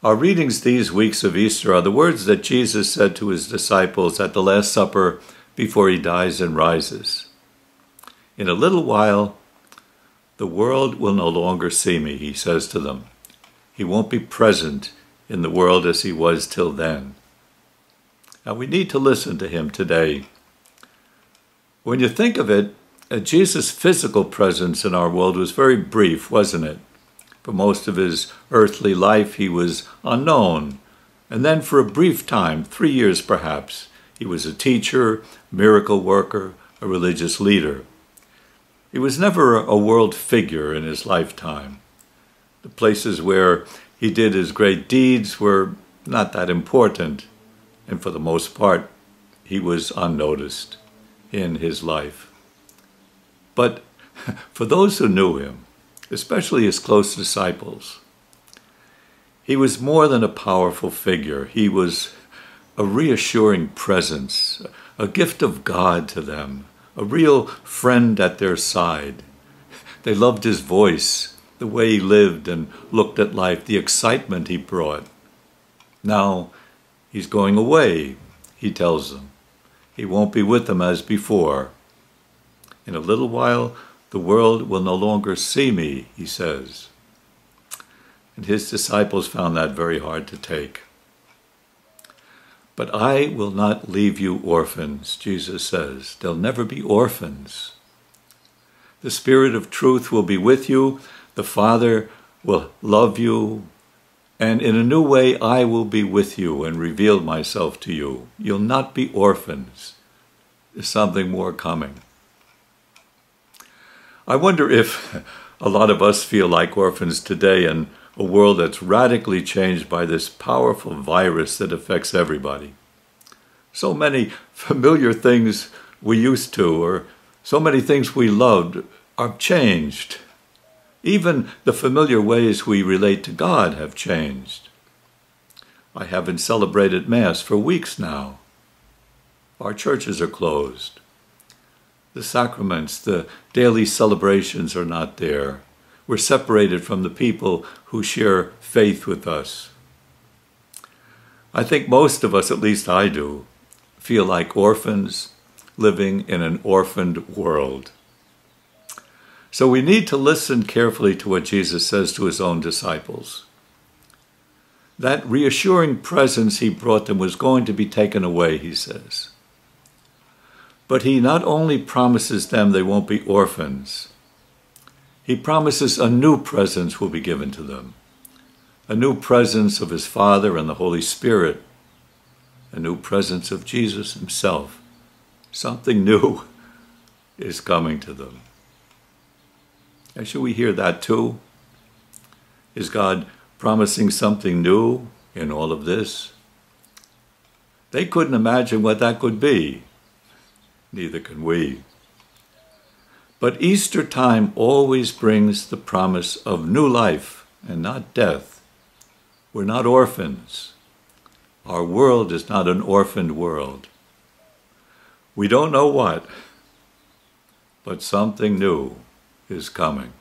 Our readings these weeks of Easter are the words that Jesus said to his disciples at the Last Supper before he dies and rises. In a little while, the world will no longer see me, he says to them. He won't be present in the world as he was till then. Now we need to listen to him today. When you think of it, Jesus' physical presence in our world was very brief, wasn't it? For most of his earthly life, he was unknown. And then for a brief time, 3 years perhaps, he was a teacher, miracle worker, a religious leader. He was never a world figure in his lifetime. The places where he did his great deeds were not that important, and for the most part, he was unnoticed in his life. But for those who knew him, especially his close disciples, he was more than a powerful figure. He was a reassuring presence, a gift of God to them, a real friend at their side. They loved his voice, the way he lived and looked at life, the excitement he brought. Now, he's going away, he tells them. He won't be with them as before. In a little while, the world will no longer see me, he says. And his disciples found that very hard to take. But I will not leave you orphans, Jesus says. There'll never be orphans. The Spirit of truth will be with you. The Father will love you. And in a new way, I will be with you and reveal myself to you. You'll not be orphans. There's something more coming. I wonder if a lot of us feel like orphans today in a world that's radically changed by this powerful virus that affects everybody. So many familiar things we used to, or so many things we loved, are changed. Even the familiar ways we relate to God have changed. I haven't celebrated Mass for weeks now. Our churches are closed. The sacraments, the daily celebrations are not there. We're separated from the people who share faith with us. I think most of us, at least I do, feel like orphans living in an orphaned world. So we need to listen carefully to what Jesus says to his own disciples. That reassuring presence he brought them was going to be taken away, he says. But he not only promises them they won't be orphans, he promises a new presence will be given to them. A new presence of his Father and the Holy Spirit. A new presence of Jesus himself. Something new is coming to them. And should we hear that too? Is God promising something new in all of this? They couldn't imagine what that could be. Neither can we. But Easter time always brings the promise of new life and not death. We're not orphans. Our world is not an orphaned world. We don't know what, but something new is coming.